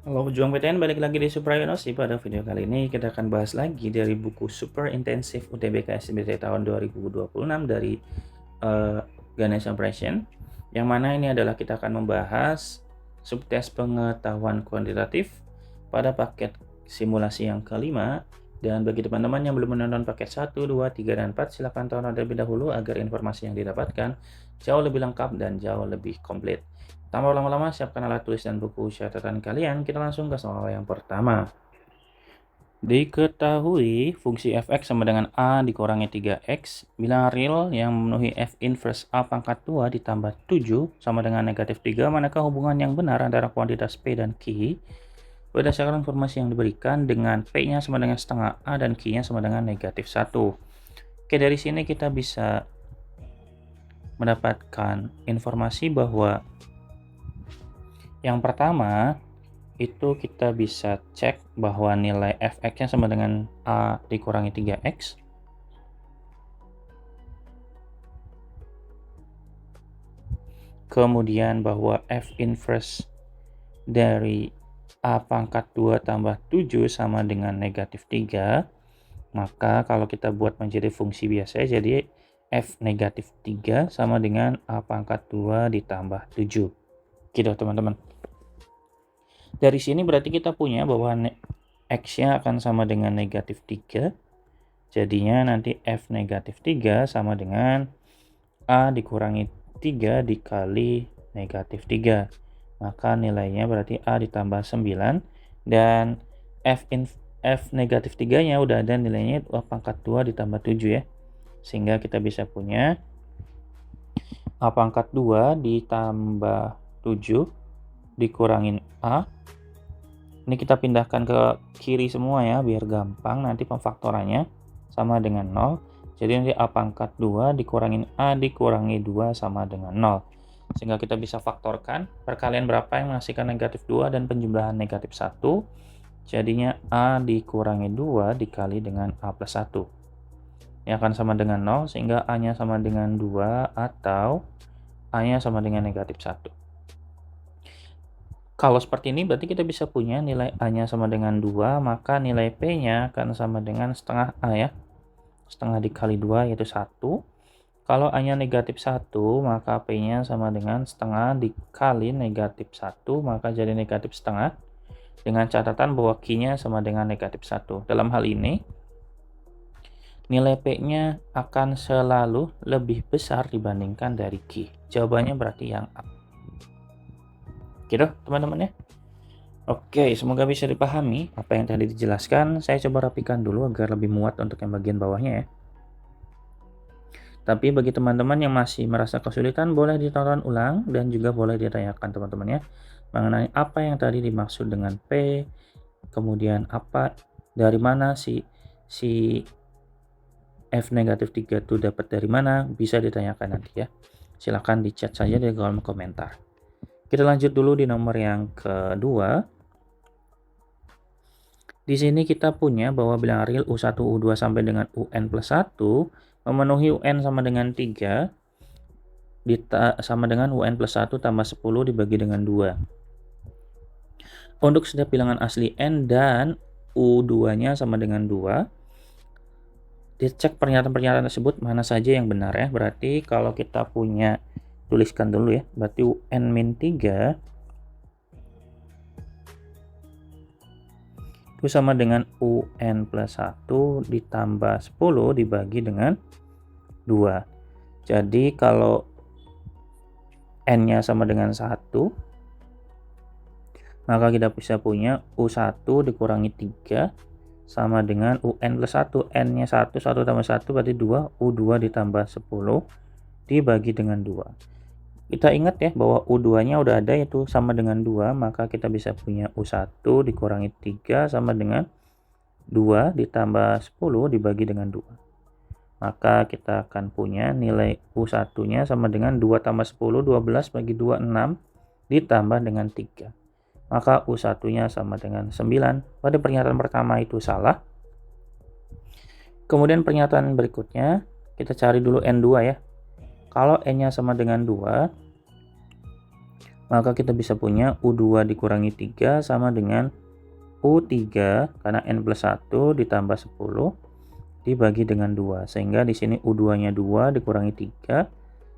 Halo pejuang PTN, balik lagi di Suprayonos. Pada video kali ini kita akan bahas lagi dari buku Super Intensive UTBK SBT tahun 2026 dari Ganesha Operation. Yang mana ini adalah kita akan membahas subtes pengetahuan kuantitatif pada paket simulasi yang kelima. Dan bagi teman-teman yang belum menonton paket 1, 2, 3, dan 4, silahkan tonton terlebih dahulu agar informasi yang didapatkan jauh lebih lengkap dan jauh lebih komplit. Tanpa lama-lama, siapkan alat tulis dan buku catatan kalian. Kita langsung ke soal yang pertama. Diketahui fungsi fx sama dengan a dikurangi 3x bila real yang memenuhi f inverse a pangkat 2 ditambah 7 sama dengan negatif 3, manakah hubungan yang benar antara kuantitas p dan q berdasarkan informasi yang diberikan dengan p-nya sama dengan setengah a dan q-nya sama dengan negatif 1. Oke, dari sini kita bisa mendapatkan informasi bahwa yang pertama itu kita bisa cek bahwa nilai fx-nya sama dengan a dikurangi 3x. Kemudian bahwa f inverse dari a pangkat 2 tambah 7 sama dengan negatif 3. Maka kalau kita buat menjadi fungsi biasa, jadi f negatif 3 sama dengan a pangkat 2 ditambah 7. Gitu teman-teman. Dari sini berarti kita punya bahwa x-nya akan sama dengan negatif 3. Jadinya nanti f negatif 3 sama dengan a dikurangi 3 dikali negatif 3. Maka nilainya berarti a ditambah 9. Dan f negatif 3-nya udah ada nilainya a pangkat 2 ditambah 7 ya. Sehingga kita bisa punya a pangkat 2 ditambah 7 dikurangin a. Ini kita pindahkan ke kiri semua ya, biar gampang nanti pemfaktorannya sama dengan 0. Jadi nanti a pangkat 2 dikurangin a dikurangi 2 sama dengan 0. Sehingga kita bisa faktorkan perkalian berapa yang menghasilkan negatif 2 dan penjumlahan negatif 1. Jadinya a dikurangi 2 dikali dengan a plus 1. Ini akan sama dengan 0, sehingga a-nya sama dengan 2 atau a-nya sama dengan negatif 1. Kalau seperti ini berarti kita bisa punya nilai a-nya sama dengan 2, maka nilai p-nya akan sama dengan setengah a ya. Setengah dikali 2 yaitu 1. Kalau a-nya negatif 1, maka p-nya sama dengan setengah dikali negatif 1, maka jadi negatif setengah. Dengan catatan bahwa q-nya sama dengan negatif 1. Dalam hal ini, nilai p-nya akan selalu lebih besar dibandingkan dari q. Jawabannya berarti yang A. Gitu teman-teman ya. Oke, semoga bisa dipahami apa yang tadi dijelaskan. Saya coba rapikan dulu agar lebih muat untuk yang bagian bawahnya ya. Tapi bagi teman-teman yang masih merasa kesulitan, boleh ditonton ulang dan juga boleh ditanyakan teman-teman ya, mengenai apa yang tadi dimaksud dengan P, kemudian apa, dari mana si F negatif 3 itu dapat dari mana, bisa ditanyakan nanti ya. Silahkan di chat saja di kolom komentar. Kita lanjut dulu di nomor yang kedua. Di sini kita punya bahwa bilangan real U1, U2 sampai dengan UN plus 1 memenuhi UN sama dengan 3 sama dengan UN plus 1 tambah 10 dibagi dengan 2. Untuk setiap bilangan asli N dan U2-nya sama dengan 2, dicek pernyataan-pernyataan tersebut mana saja yang benar ya. Berarti kalau kita punya, tuliskan dulu ya, berarti UN min 3 itu sama dengan UN plus 1 ditambah 10 dibagi dengan 2. Jadi kalau N-nya sama dengan 1, maka kita bisa punya U1 dikurangi 3 sama dengan UN plus 1. N-nya 1, 1 tambah 1 berarti 2, U2 ditambah 10 dibagi dengan 2. Kita ingat ya bahwa U2-nya udah ada yaitu sama dengan 2, maka kita bisa punya U1 dikurangi 3 sama dengan 2 ditambah 10 dibagi dengan 2. Maka kita akan punya nilai U1-nya sama dengan 2 tambah 10, 12 bagi 2, 6 ditambah dengan 3. Maka U1-nya sama dengan 9. Pada pernyataan pertama itu salah. Kemudian pernyataan berikutnya, kita cari dulu N2 ya. Kalau N-nya sama dengan 2, maka kita bisa punya U2 dikurangi 3 sama dengan U3 karena N plus 1 ditambah 10 dibagi dengan 2. Sehingga di sini U2-nya 2 dikurangi 3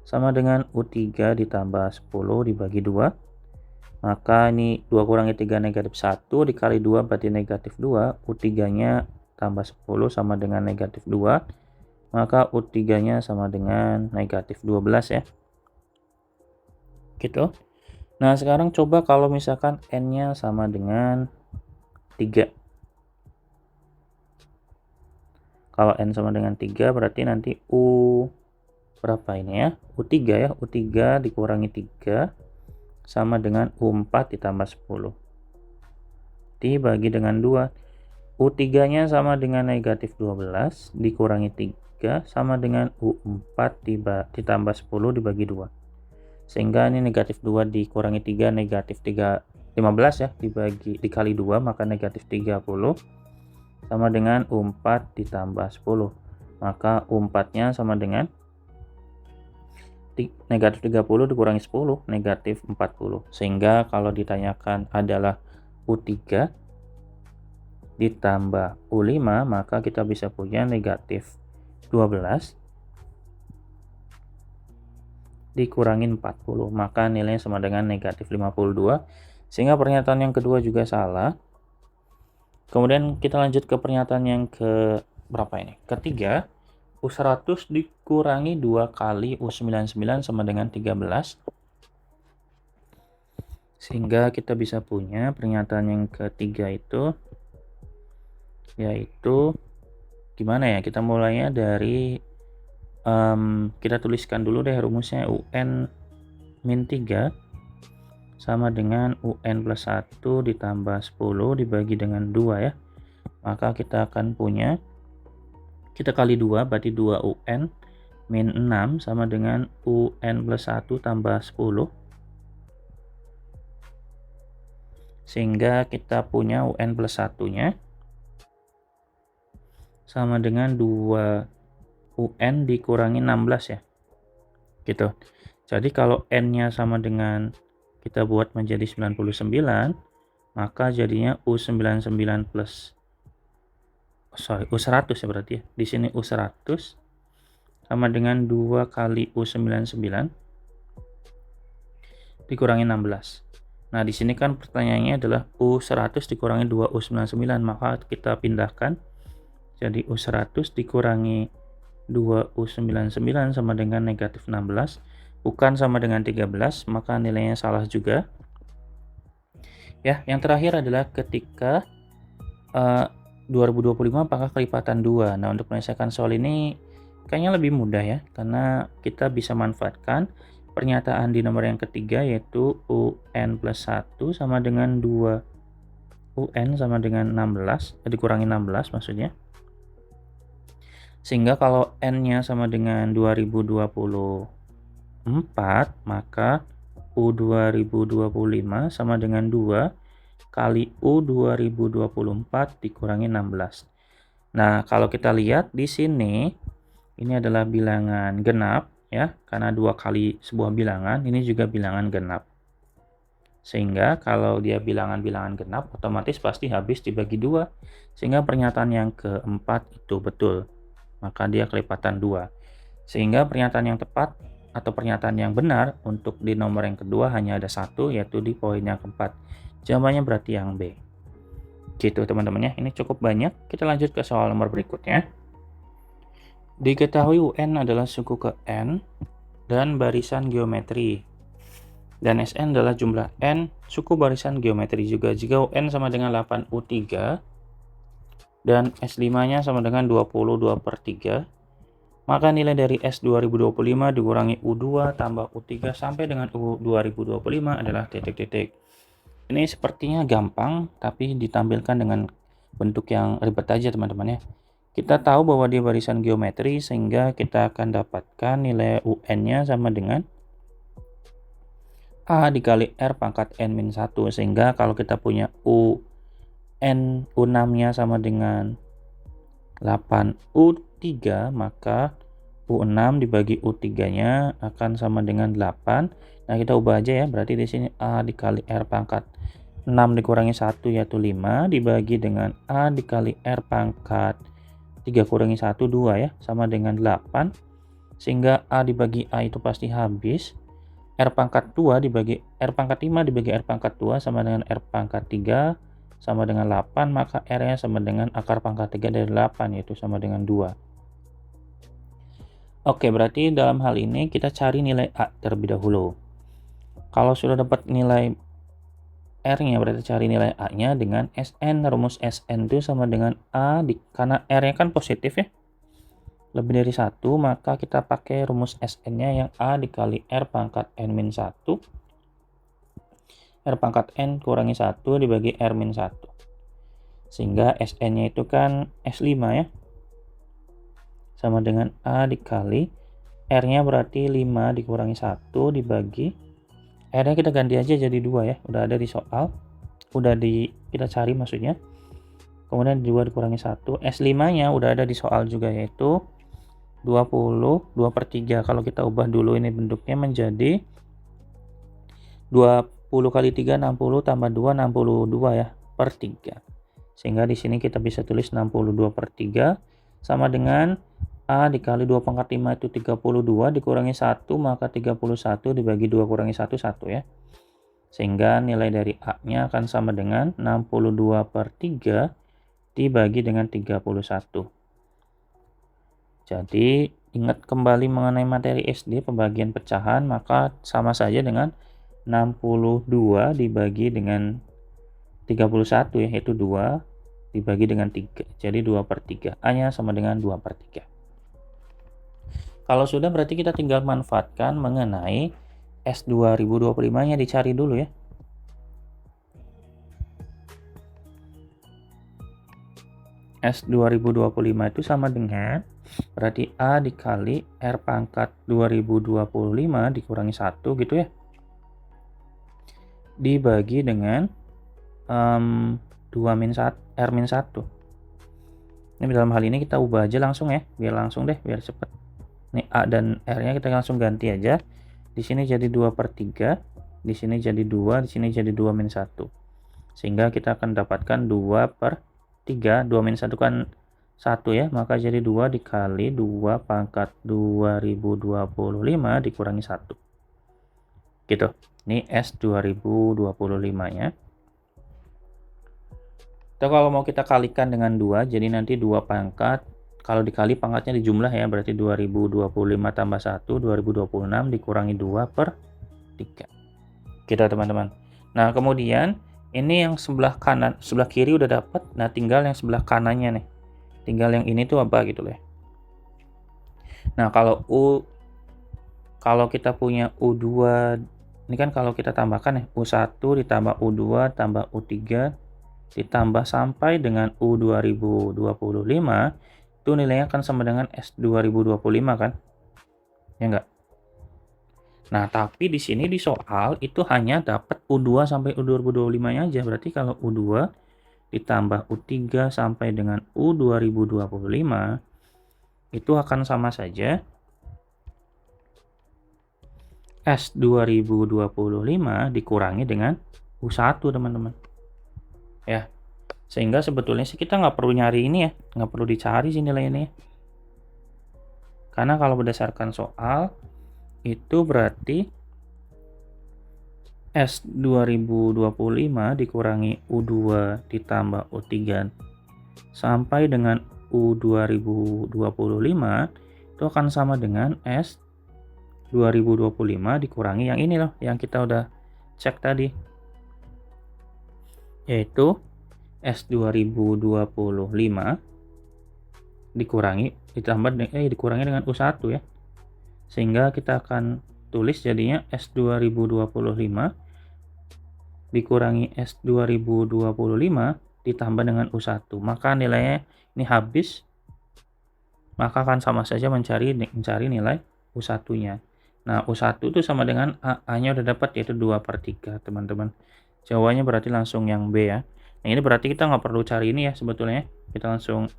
sama dengan U3 ditambah 10 dibagi 2. Maka ini 2 kurangi 3 negatif 1 dikali 2 berarti negatif 2. U3-nya tambah 10 sama dengan negatif 2. Maka U3-nya sama dengan negatif 12 ya. Gitu. Nah, sekarang coba kalau misalkan N-nya sama dengan 3. Kalau N sama dengan 3 berarti nanti U berapa ini ya? U3 ya. U3 dikurangi 3 sama dengan U4 ditambah 10. Dibagi dengan 2. U3-nya sama dengan negatif 12 dikurangi 3 sama dengan U4 ditambah 10 dibagi 2. Sehingga ini negatif 2 dikurangi 3 negatif 15 ya, dikali 2 maka negatif 30 sama dengan U4 ditambah 10. Maka U4-nya sama dengan negatif 30 dikurangi 10, negatif 40. Sehingga kalau ditanyakan adalah U3 ditambah U5, maka kita bisa punya negatif 12 dikurangi 40. Maka nilainya sama dengan negatif 52. Sehingga pernyataan yang kedua juga salah. Kemudian kita lanjut ke pernyataan yang ke berapa ini? Ketiga, U100 dikurangi 2 kali U99 sama dengan 13. Sehingga kita bisa punya pernyataan yang ketiga itu yaitu gimana ya? Kita mulainya dari kita tuliskan dulu deh rumusnya. UN min 3 sama dengan UN plus 1 ditambah 10 dibagi dengan 2 ya. Maka kita akan punya, kita kali 2 berarti 2 UN min 6 sama dengan UN plus 1 tambah 10. Sehingga kita punya UN plus 1-nya sama dengan 2 UN dikurangi 16 ya. Gitu. Jadi kalau N-nya sama dengan, kita buat menjadi 99, maka jadinya U99 plus U100 ya berarti ya. Di sini U100 sama dengan 2 kali U99 dikurangi 16. Nah, di sini kan pertanyaannya adalah U100 dikurangi 2 U99, maka kita pindahkan jadi U100 dikurangi 2 U99 sama dengan negatif 16. Bukan sama dengan 13, maka nilainya salah juga. Ya, yang terakhir adalah ketika 2025 apakah kelipatan 2. Nah, untuk menyelesaikan soal ini kayaknya lebih mudah ya, karena kita bisa manfaatkan pernyataan di nomor yang ketiga yaitu UN plus 1 sama dengan 2 UN sama dengan 16, dikurangi 16 maksudnya. Sehingga kalau N-nya sama dengan 2024, maka U2025 sama dengan 2 kali U2024 dikurangi 16. Nah, kalau kita lihat di sini, ini adalah bilangan genap ya, karena 2 kali sebuah bilangan, ini juga bilangan genap. Sehingga kalau dia bilangan-bilangan genap, otomatis pasti habis dibagi 2. Sehingga pernyataan yang keempat itu betul. Maka dia kelipatan 2. Sehingga pernyataan yang tepat atau pernyataan yang benar untuk di nomor yang kedua hanya ada 1, yaitu di poin yang keempat. Jawabannya berarti yang B. Gitu teman-teman ya, ini cukup banyak. Kita lanjut ke soal nomor berikutnya. Diketahui UN adalah suku ke N dan barisan geometri. Dan Sn adalah jumlah N suku barisan geometri juga. Jika UN sama dengan 8U3 dan S5-nya sama dengan 22/3, maka nilai dari S 2025 dikurangi U2 tambah U3 sampai dengan U 2025 adalah titik-titik. Ini sepertinya gampang, tapi ditampilkan dengan bentuk yang ribet aja teman-teman ya. Kita tahu bahwa dia barisan geometri, sehingga kita akan dapatkan nilai UN-nya sama dengan A dikali R pangkat N-1. Sehingga kalau kita punya U6-nya sama dengan 8U3, maka U6 dibagi U3-nya akan sama dengan 8. Nah, kita ubah aja ya. Berarti di sini A dikali R pangkat 6 dikurangi 1 yaitu 5 dibagi dengan A dikali R pangkat 3 kurangi 1 2 ya, sama dengan 8. Sehingga A dibagi A itu pasti habis. R pangkat 2 dibagi R pangkat 5 dibagi R pangkat 2 sama dengan R pangkat 3 sama dengan 8, maka R-nya sama dengan akar pangkat 3 dari 8 yaitu sama dengan 2. Oke, berarti dalam hal ini kita cari nilai A terlebih dahulu. Kalau sudah dapat nilai R-nya, berarti cari nilai A-nya dengan Sn. Rumus Sn itu sama dengan A, karena R-nya kan positif ya, lebih dari 1, maka kita pakai rumus Sn-nya yang A dikali R pangkat N-1. R pangkat N kurangi 1 dibagi R-1. Sehingga Sn-nya itu kan S5 ya. Sama dengan A dikali R-nya berarti 5 dikurangi 1 dibagi R-nya kita ganti aja jadi 2 ya. Udah ada di soal. Kita cari maksudnya. Kemudian 2 dikurangi 1. S5-nya udah ada di soal juga yaitu 20 2/3. Kalau kita ubah dulu ini bentuknya menjadi 20 kali 3 60 tambah 2 62 ya per 3. Sehingga di sini kita bisa tulis 62/3 sama dengan A dikali 2 pangkat 5 itu 32 dikurangi 1 maka 31 dibagi 2 kurangi 1 1 ya. Sehingga nilai dari A-nya akan sama dengan 62/3 dibagi dengan 31. Jadi ingat kembali mengenai materi SD pembagian pecahan, maka sama saja dengan 62 dibagi dengan 31 ya, yaitu 2 dibagi dengan 3. Jadi 2/3. A-nya sama dengan 2/3. Kalau sudah berarti kita tinggal manfaatkan mengenai S 2025-nya dicari dulu ya. S 2025 itu sama dengan berarti A dikali R pangkat 2025 dikurangi 1 gitu ya. Dibagi dengan 2 min 1, R min 1. Ini dalam hal ini kita ubah aja langsung ya, biar langsung deh, biar cepat. Nih A dan R-nya kita langsung ganti aja. Di sini jadi 2/3, di sini jadi 2, di sini jadi 2 min 1. Sehingga kita akan dapatkan 2/3, 2 min 1 kan 1 ya, maka jadi 2 dikali 2 pangkat 2025 dikurangi 1. Gitu. Ini S 2025-nya. Atau kalau mau kita kalikan dengan 2, jadi nanti 2 pangkat, kalau dikali pangkatnya dijumlah ya, berarti 2025 tambah 1, 2026 dikurangi 2/3. Gitu teman-teman. Nah, kemudian ini yang sebelah kanan, sebelah kiri udah dapat. Nah, tinggal yang sebelah kanannya nih. Tinggal yang ini tuh apa gitu loh. Nah, kalau kita punya U2, ini kan kalau kita tambahkan ya, U1 ditambah U2 tambah U3 ditambah sampai dengan U 2025 itu nilainya akan sama dengan S 2025 kan? Ya enggak? Nah, tapi di sini di soal itu hanya dapat U2 sampai U 2025-nya aja. Berarti kalau U2 ditambah U3 sampai dengan U 2025 itu akan sama saja S 2025 dikurangi dengan U1 teman-teman. Ya, sehingga sebetulnya sih kita nggak perlu nyari ini ya, nggak perlu dicari sih nilai ini. Karena kalau berdasarkan soal itu berarti S 2025 dikurangi U2 ditambah U3 sampai dengan U 2025 itu akan sama dengan S 2025 dikurangi yang ini loh, yang kita udah cek tadi, yaitu S 2025 dikurangi dengan U1 ya. Sehingga kita akan tulis jadinya S 2025 dikurangi S 2025 ditambah dengan U1. Maka nilainya ini habis. Maka akan sama saja mencari nilai U1-nya. Nah, U1 itu sama dengan A-nya udah dapat yaitu 2/3, teman-teman. Jawabannya berarti langsung yang B ya. Nah, ini berarti kita nggak perlu cari ini ya sebetulnya. Kita langsung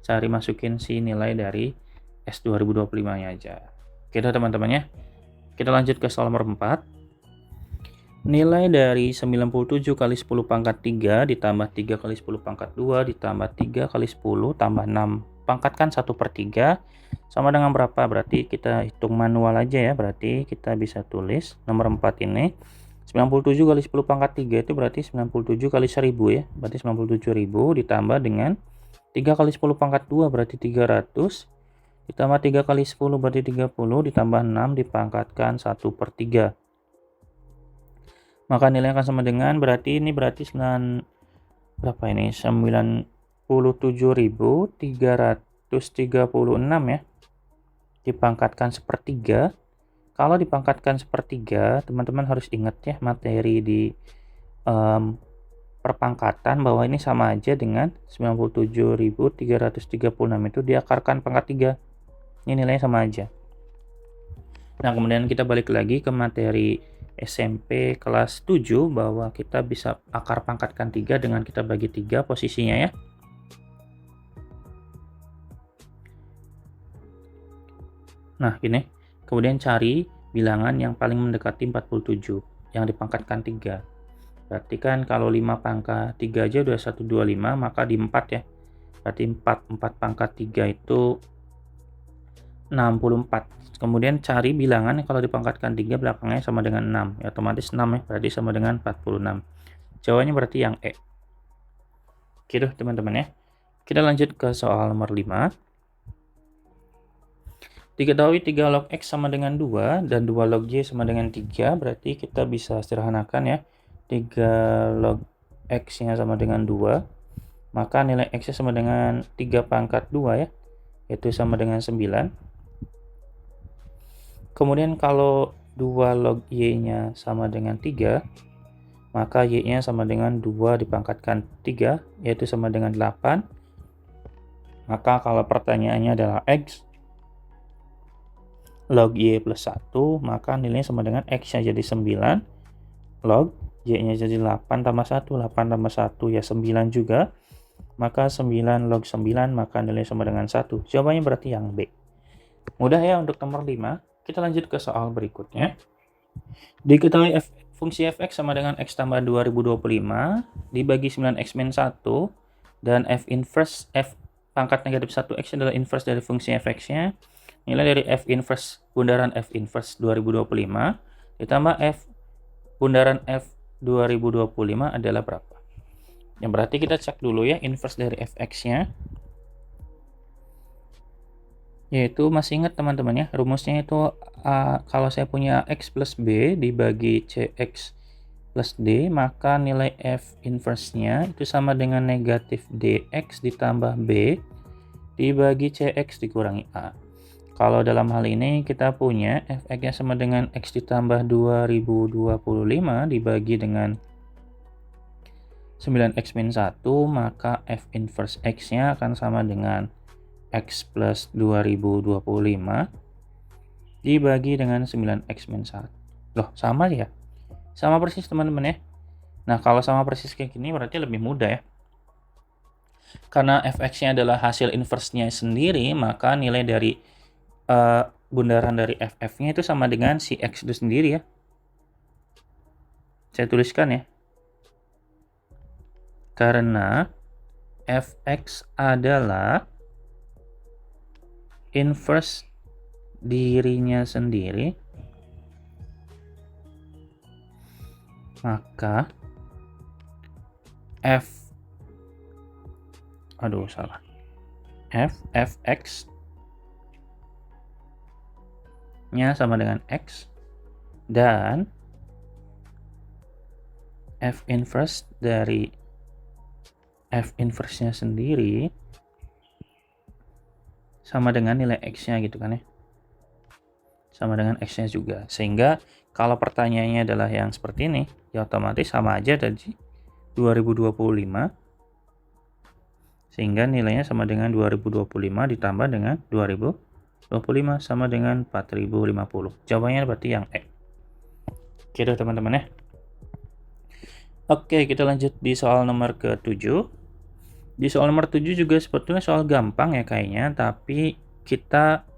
cari masukin si nilai dari S 2025-nya aja. Oke dah teman-teman ya. Kita lanjut ke soal nomor 4. Nilai dari 97 kali 10 pangkat 3 ditambah 3 kali 10 pangkat 2 ditambah 3 kali 10 tambah 6 pangkatkan 1/3 sama dengan berapa? Berarti kita hitung manual aja ya. Berarti kita bisa tulis nomor 4 ini 97 kali 10 pangkat 3 itu berarti 97 kali 1000 ya. Berarti 97.000 ditambah dengan 3 kali 10 pangkat 2 berarti 300 ditambah 3 kali 10 berarti 30 ditambah 6 dipangkatkan 1/3. Maka nilainya akan sama dengan berarti ini berarti berapa ini? 97.336 ya. Dipangkatkan 1/3. Kalau dipangkatkan 1/3, teman-teman harus ingat ya materi di perpangkatan bahwa ini sama aja dengan 97.336 itu diakarkan pangkat 3. Ini nilainya sama aja. Nah, kemudian kita balik lagi ke materi SMP kelas 7 bahwa kita bisa akar pangkatkan 3 dengan kita bagi 3 posisinya ya. Nah, ini. Kemudian cari bilangan yang paling mendekati 47 yang dipangkatkan 3. Berarti kan kalau 5 pangkat 3 aja udah 125, maka di 4 ya. Berarti 4 pangkat 3 itu 64. Kemudian cari bilangan yang kalau dipangkatkan 3 belakangnya sama dengan 6. Ya, otomatis 6 ya, berarti sama dengan 46. Jawabannya berarti yang E. Oke deh teman-teman ya. Kita lanjut ke soal nomor 5. Diketahui 3 log X sama dengan 2 dan 2 log Y sama dengan 3, berarti kita bisa sederhanakan ya. 3 log X-nya sama dengan 2, maka nilai X-nya sama dengan 3 pangkat 2 ya, yaitu sama dengan 9. Kemudian kalau 2 log Y-nya sama dengan 3, maka Y-nya sama dengan 2 dipangkatkan 3, yaitu sama dengan 8. Maka kalau pertanyaannya adalah X log Y plus 1, maka nilainya sama dengan X-nya jadi 9, log Y-nya jadi 8 tambah 1, 8 tambah 1 ya 9 juga. Maka 9 log 9, maka nilainya sama dengan 1. Jawabannya berarti yang B. Mudah ya untuk nomor 5. Kita lanjut ke soal berikutnya. Diketahui fungsi fx sama dengan x tambah 2025 dibagi 9x min 1 dan f inverse f pangkat negatif 1x adalah inverse dari fungsi fx-nya. Nilai dari f inverse bundaran f inverse 2025 ditambah f bundaran f 2025 adalah berapa? Yang berarti kita cek dulu ya inverse dari fx-nya. Yaitu masih ingat teman-teman ya, rumusnya itu kalau saya punya x plus b dibagi cx plus d, maka nilai f inverse-nya itu sama dengan negatif dx ditambah b dibagi cx dikurangi a. Kalau dalam hal ini kita punya fx-nya sama dengan x ditambah 2025 dibagi dengan 9x min 1, maka f inverse x-nya akan sama dengan X plus 2025 dibagi dengan 9X min 1. Loh, sama ya? Sama persis teman-teman ya. Nah, kalau sama persis kayak gini berarti lebih mudah ya. Karena fx-nya adalah hasil inverse-nya sendiri, maka nilai dari bundaran dari ff-nya itu sama dengan si X itu sendiri ya. Saya tuliskan ya. Karena fx adalah inverse dirinya sendiri, maka fx nya sama dengan x dan f inverse dari f inverse nya sendiri sama dengan nilai X-nya gitu kan ya. Sama dengan X-nya juga. Sehingga kalau pertanyaannya adalah yang seperti ini, ya otomatis sama aja tadi 2025. Sehingga nilainya sama dengan 2025 ditambah dengan 2025 sama dengan 4050. Jawabannya berarti yang E. Oke deh teman-teman ya. Oke, kita lanjut di soal nomor ke-7. Di soal nomor 7 juga sebetulnya soal gampang ya kayaknya, tapi kita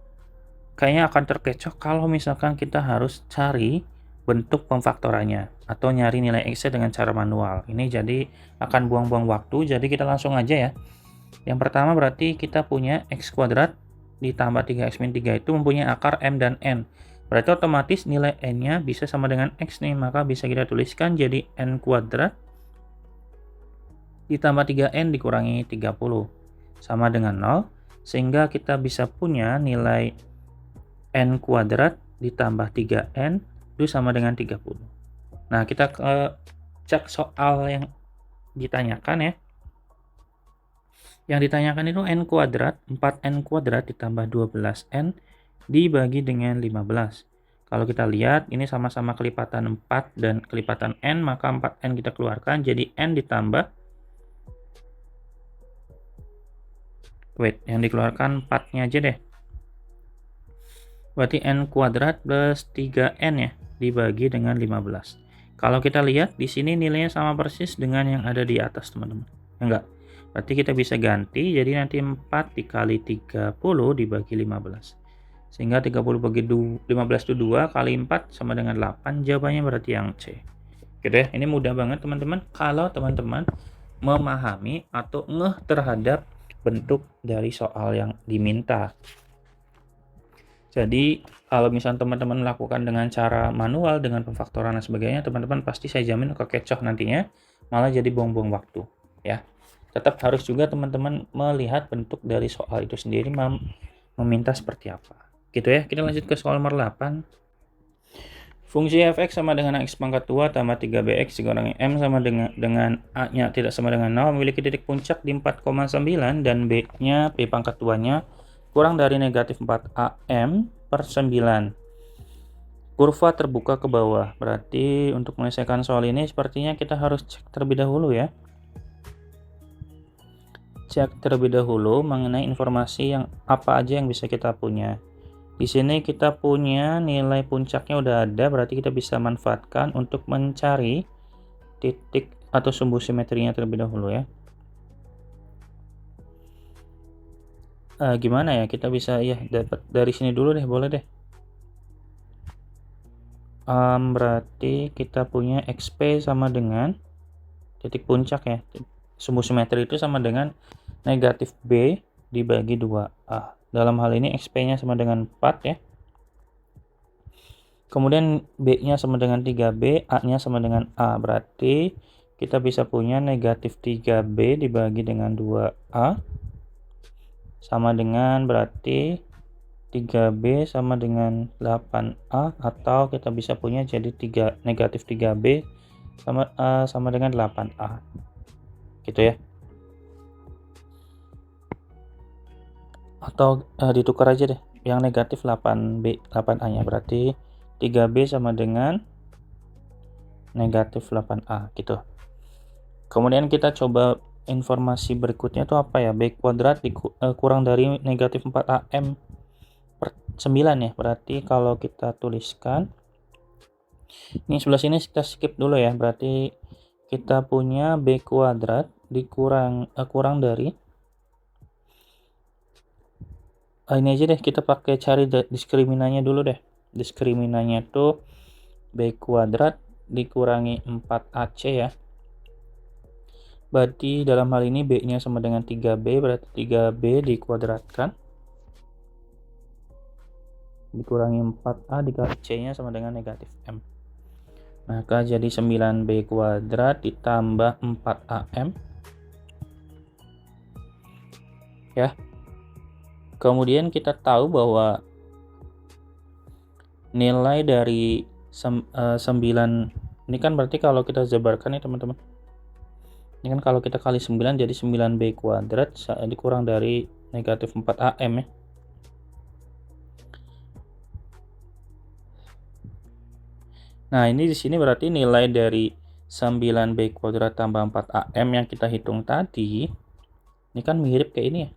kayaknya akan terkecoh kalau misalkan kita harus cari bentuk pemfaktorannya atau nyari nilai X-nya dengan cara manual. Ini jadi akan buang-buang waktu, jadi kita langsung aja ya. Yang pertama berarti kita punya X kuadrat ditambah 3x-3 itu mempunyai akar M dan N. Berarti otomatis nilai N-nya bisa sama dengan X nih, maka bisa kita tuliskan jadi N kuadrat ditambah 3N dikurangi 30 sama dengan 0, sehingga kita bisa punya nilai N kuadrat ditambah 3N itu sama dengan 30. Nah, kita cek soal yang ditanyakan ya. Yang ditanyakan itu N kuadrat, 4N kuadrat ditambah 12N dibagi dengan 15. Kalau kita lihat, ini sama-sama kelipatan 4 dan kelipatan N, maka 4N kita keluarkan, jadi N ditambah, yang dikeluarkan 4-nya aja deh. Berarti N kuadrat plus 3N ya, dibagi dengan 15. Kalau kita lihat, di sini nilainya sama persis dengan yang ada di atas, teman-teman. Enggak. Berarti kita bisa ganti, jadi nanti 4 dikali 30 dibagi 15. Sehingga 30 bagi 15 itu 2, kali 4 sama dengan 8, jawabannya berarti yang C. Gitu ya, ini mudah banget teman-teman, kalau teman-teman memahami atau ngeh terhadap bentuk dari soal yang diminta. Jadi kalau misalnya teman-teman melakukan dengan cara manual dengan pemfaktoran dan sebagainya, teman-teman pasti saya jamin kekecoh nantinya, malah jadi buang-buang waktu ya. Tetap harus juga teman-teman melihat bentuk dari soal itu sendiri meminta seperti apa. Gitu ya. Kita lanjut ke soal nomor 8. Fungsi fx sama dengan x pangkat 2 tambah 3bx dikurangi m sama dengan a-nya tidak sama dengan 0 memiliki titik puncak di 4,9 dan b-nya p pangkat 2-nya kurang dari negatif 4am per 9. Kurva terbuka ke bawah. Berarti untuk menyelesaikan soal ini sepertinya kita harus cek terlebih dahulu ya. Cek terlebih dahulu mengenai informasi yang apa aja yang bisa kita punya. Di sini kita punya nilai puncaknya udah ada, berarti kita bisa manfaatkan untuk mencari titik atau sumbu simetrinya terlebih dahulu ya. Gimana ya, kita bisa ya dapat dari sini dulu deh, boleh deh. Berarti kita punya XP sama dengan titik puncak ya. Sumbu simetri itu sama dengan negatif B dibagi 2A. Dalam hal ini XP-nya sama dengan 4 ya. Kemudian B-nya sama dengan 3B, A-nya sama dengan A. Berarti kita bisa punya negatif 3B dibagi dengan 2A. Sama dengan berarti 3B sama dengan 8A. Atau kita bisa punya jadi negatif 3B sama dengan 8A. Gitu ya. Atau ditukar aja deh yang negatif 8A nya, berarti 3B sama dengan negatif 8A gitu. Kemudian kita coba informasi berikutnya itu apa ya, B kuadrat kurang dari negatif 4am per 9 ya. Berarti kalau kita tuliskan ini sebelah sini kita skip dulu ya, berarti kita punya B kuadrat kurang dari ini aja deh, kita pakai cari diskriminannya dulu deh. Diskriminannya tuh B kuadrat dikurangi 4AC ya. Berarti dalam hal ini B-nya sama dengan 3B, berarti 3B dikuadratkan dikurangi 4A dikali C-nya sama dengan negatif M. Maka jadi 9B kuadrat ditambah 4AM ya. Kemudian kita tahu bahwa nilai dari 9 ini kan berarti kalau kita jabarkan ya teman-teman. Ini kan kalau kita kali 9 jadi 9B kuadrat dikurang dari negatif 4AM ya. Nah, ini di sini berarti nilai dari 9B kuadrat tambah 4AM yang kita hitung tadi ini kan mirip kayak ini ya.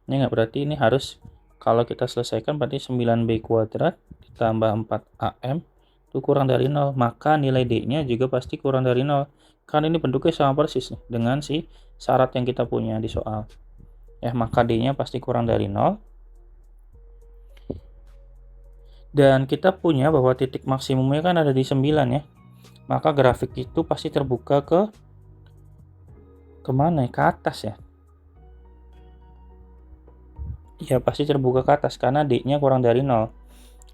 Ini enggak, berarti ini harus kalau kita selesaikan berarti 9B kuadrat ditambah 4AM itu kurang dari 0, maka nilai D-nya juga pasti kurang dari 0. Kan ini bentuknya sama persis nih dengan si syarat yang kita punya di soal. Ya, maka D-nya pasti kurang dari 0. Dan kita punya bahwa titik maksimumnya kan ada di 9 ya. Maka grafik itu pasti terbuka kemana ya? Ke atas ya. Ya pasti terbuka ke atas karena D-nya kurang dari 0.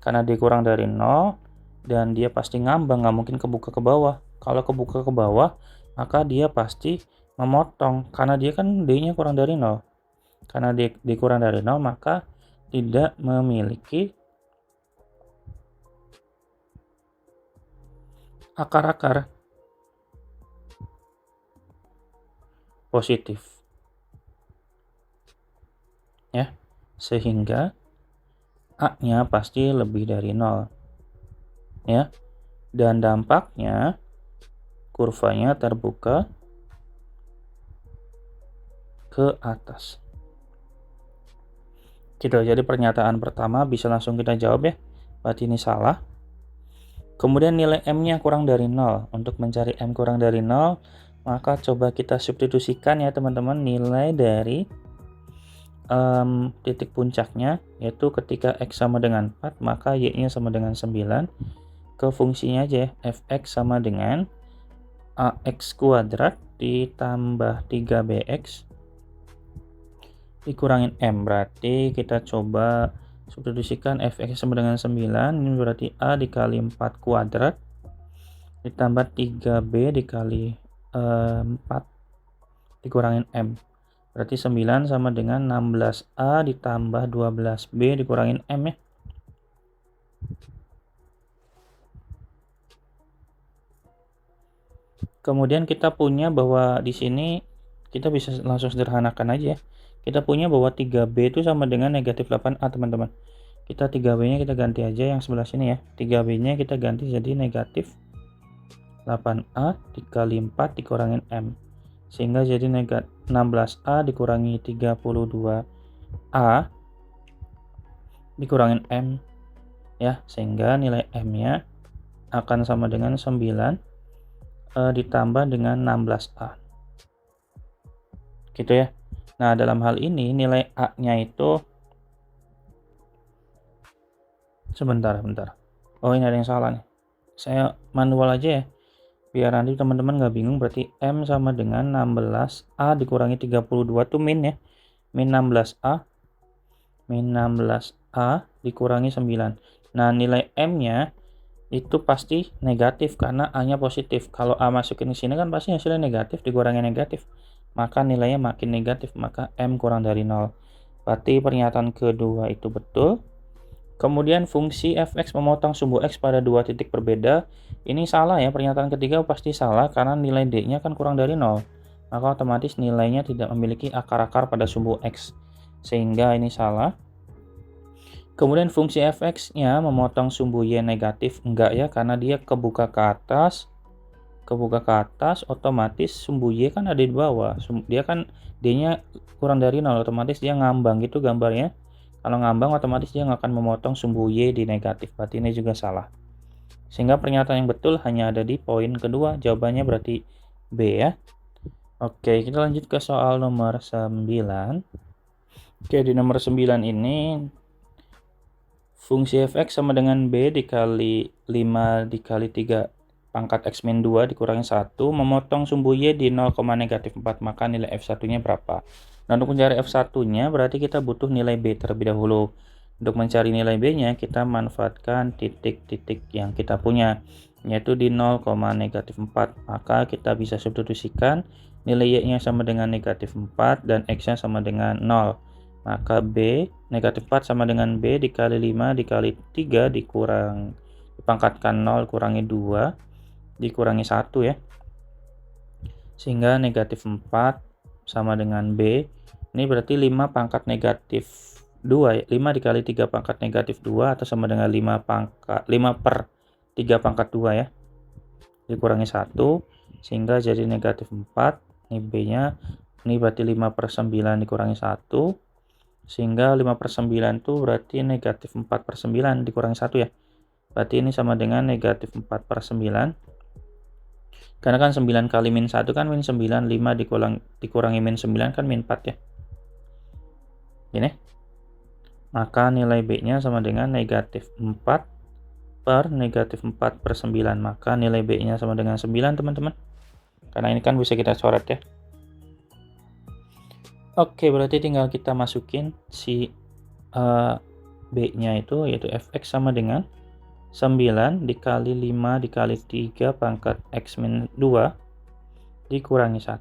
Karena D kurang dari 0 dan dia pasti ngambang, nggak mungkin kebuka ke bawah. Kalau kebuka ke bawah, maka dia pasti memotong karena dia kan D-nya kurang dari 0. Karena D kurang dari 0, maka tidak memiliki akar-akar positif. Ya, sehingga A-nya pasti lebih dari 0. Ya, dan dampaknya kurvanya terbuka ke atas. Gitu, jadi pernyataan pertama bisa langsung kita jawab ya. Berarti ini salah. Kemudian nilai M-nya kurang dari 0. Untuk mencari M kurang dari 0, maka coba kita substitusikan ya teman-teman nilai dari titik puncaknya, yaitu ketika X sama dengan 4, maka Y-nya sama dengan 9. Ke fungsinya aja ya, Fx sama dengan AX kuadrat ditambah 3BX dikurangin M. Berarti kita coba substitusikan Fx sama dengan 9. Ini berarti A dikali 4 kuadrat ditambah 3B dikali 4 dikurangin M. Berarti 9 sama dengan 16A ditambah 12B dikurangin M ya. Kemudian kita punya bahwa di sini kita bisa langsung sederhanakan aja ya. Kita punya bahwa 3B itu sama dengan negatif 8A teman-teman. Kita 3B-nya kita ganti aja yang sebelah sini ya. 3B-nya kita ganti jadi negatif 8A dikali 4 dikurangin M. Sehingga jadi 16A dikurangi 32A dikurangin M ya, sehingga nilai M-nya akan sama dengan 9 ditambah dengan 16A. Gitu ya. Nah, dalam hal ini nilai A-nya itu sebentar. Oh, ini ada yang salah nih. Saya manual aja ya. Biar nanti teman-teman nggak bingung, berarti M sama dengan 16A dikurangi 32 itu min ya. Min 16A. Min 16A dikurangi 9. Nah, nilai M-nya itu pasti negatif karena A-nya positif. Kalau A masukin ke sini kan pasti hasilnya negatif dikurangi negatif. Maka nilainya makin negatif, maka M kurang dari 0. Berarti pernyataan kedua itu betul. Kemudian fungsi fx memotong sumbu x pada dua titik berbeda. Ini salah ya, pernyataan ketiga pasti salah karena nilai D-nya kan kurang dari 0. Maka otomatis nilainya tidak memiliki akar-akar pada sumbu x. Sehingga ini salah. Kemudian fungsi fx-nya memotong sumbu y negatif, enggak ya, karena dia kebuka ke atas, otomatis sumbu y kan ada di bawah. Dia kan D-nya kurang dari 0, otomatis dia ngambang gitu gambarnya. Kalau ngambang otomatis dia nggak akan memotong sumbu y di negatif, berarti ini juga salah. Sehingga pernyataan yang betul hanya ada di poin kedua, jawabannya berarti B ya. Oke, kita lanjut ke soal nomor 9. Oke, di nomor 9 ini fungsi fx sama dengan b dikali 5 dikali 3 pangkat x min 2 dikurangi 1 memotong sumbu y di 0, negatif 4, maka nilai f1-nya berapa? Nah, untuk mencari f1-nya berarti kita butuh nilai b terlebih dahulu. Untuk mencari nilai b-nya kita manfaatkan titik-titik yang kita punya, yaitu di 0, negatif 4. Maka kita bisa substitusikan nilai y-nya sama dengan negatif 4 dan x-nya sama dengan 0. Maka b negatif 4 sama dengan b dikali 5 dikali 3 dipangkatkan 0 kurangi 2 dikurangi 1 ya. Sehingga negatif 4 sama dengan B. Ini berarti 5 pangkat negatif 2 ya. 5 dikali 3 pangkat negatif 2 atau sama dengan 5 per 3 pangkat 2 ya. Dikurangi 1 sehingga jadi negatif 4. Ini B-nya. Ini berarti 5 per 9 dikurangi 1. Sehingga 5 per 9 itu berarti negatif 4 per 9 dikurangi 1 ya. Berarti ini sama dengan negatif 4 per 9. Karena kan 9 kali min 1 kan min 9, 5 dikurangi min 9 kan min 4 ya. Gini. maka nilai B-nya sama dengan negatif 4 per negatif 4 per 9. Maka nilai B-nya sama dengan 9, teman-teman. Karena ini kan bisa kita coret ya. Oke, berarti tinggal kita masukin si B-nya itu, yaitu fx sama dengan 9 dikali 5 dikali 3 pangkat x min 2 dikurangi 1.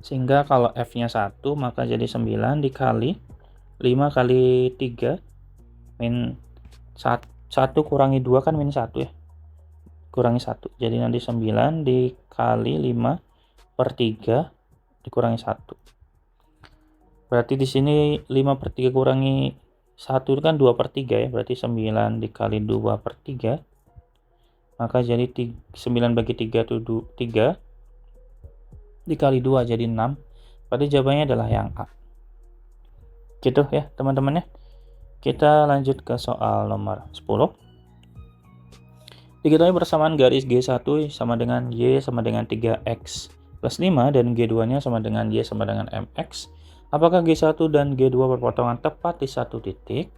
Sehingga kalau f-nya 1, maka jadi 9 dikali 5 kali 3 min 1 kurangi 2 kan min 1 ya. Kurangi 1. Jadi nanti 9 dikali 5 per 3 dikurangi 1. Berarti di sini 5 per 3 kurangi 1 itu kan 2 per 3 ya. Berarti 9 dikali 2 per 3. Maka jadi 9 bagi 3 itu 3. Dikali 2 jadi 6. Berarti jawabannya adalah yang A. Gitu ya teman-teman ya. Kita lanjut ke soal nomor 10. Diketahui persamaan garis G1 sama dengan Y sama dengan 3X plus 5 dan G2 nya sama dengan Y sama dengan MX. Apakah G1 dan G2 berpotongan tepat di satu titik?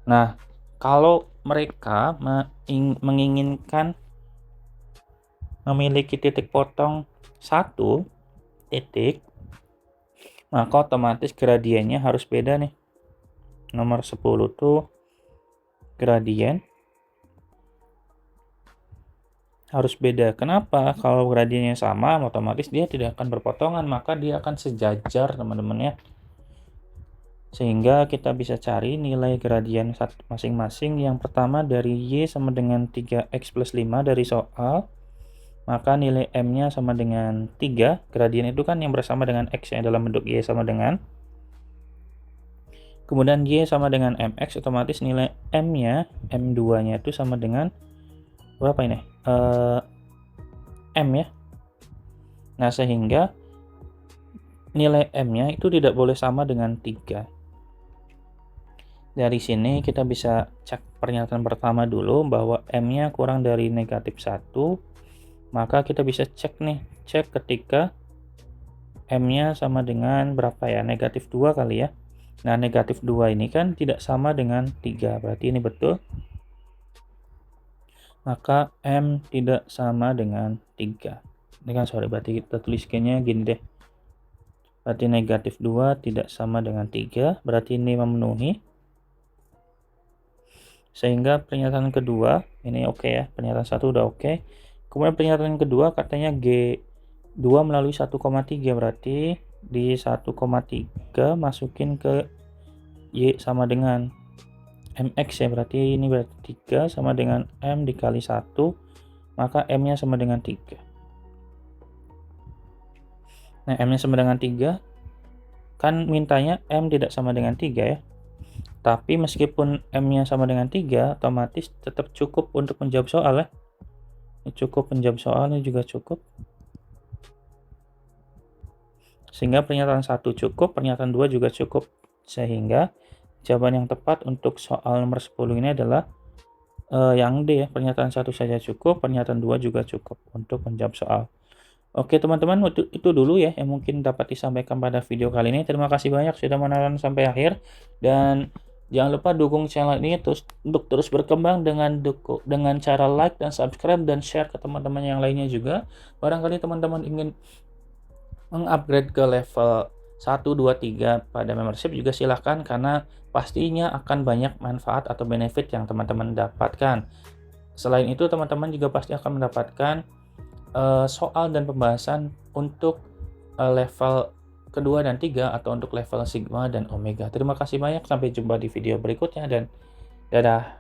Nah, kalau mereka menginginkan memiliki titik potong satu titik, maka otomatis gradiennya harus beda nih. Nomor 10 tuh gradien harus beda. Kenapa? Kalau gradiennya sama, otomatis dia tidak akan berpotongan, maka dia akan sejajar, teman-teman ya. Sehingga kita bisa cari nilai gradien masing-masing. Yang pertama dari Y sama dengan 3X plus 5 dari soal. Maka nilai M-nya sama dengan 3. Gradien itu kan yang bersama dengan X yang dalam bentuk Y sama dengan. Kemudian Y sama dengan MX, otomatis nilai M-nya, M2-nya itu sama dengan berapa ini? M ya. Nah, sehingga nilai M-nya itu tidak boleh sama dengan 3. Dari sini kita bisa cek pernyataan pertama dulu bahwa M-nya kurang dari negatif 1. Maka kita bisa cek ketika M-nya sama dengan berapa ya? Negatif 2 kali ya. Nah, negatif 2 ini kan tidak sama dengan 3. Berarti ini betul. Maka M tidak sama dengan 3. Ini kan berarti kita tuliskannya gini deh. Berarti negatif 2 tidak sama dengan 3. Berarti ini memenuhi. Sehingga pernyataan kedua, ini oke ya. Pernyataan 1 udah oke. Kemudian pernyataan kedua katanya G2 melalui 1,3. Berarti di 1,3 masukin ke Y sama dengan MX ya. Berarti ini berarti 3 sama dengan M dikali 1. Maka M-nya sama dengan 3. Nah, M-nya sama dengan 3. Kan mintanya M tidak sama dengan 3 ya. Tapi meskipun M-nya sama dengan 3, otomatis tetap cukup untuk menjawab soal ya. Ini cukup menjawab soal, ini juga cukup. Sehingga pernyataan 1 cukup, pernyataan 2 juga cukup. Sehingga jawaban yang tepat untuk soal nomor 10 ini adalah yang D ya. Pernyataan 1 saja cukup, pernyataan 2 juga cukup untuk menjawab soal. Oke teman-teman, itu dulu ya yang mungkin dapat disampaikan pada video kali ini. Terima kasih banyak sudah menonton sampai akhir. Dan jangan lupa dukung channel ini untuk terus berkembang dengan cara like dan subscribe dan share ke teman-teman yang lainnya juga. Barangkali teman-teman ingin mengupgrade ke level 1, 2, 3 pada membership juga silahkan, karena pastinya akan banyak manfaat atau benefit yang teman-teman dapatkan. Selain itu teman-teman juga pasti akan mendapatkan soal dan pembahasan untuk level kedua dan 3 atau untuk level sigma dan omega. Terima kasih banyak, sampai jumpa di video berikutnya dan dadah.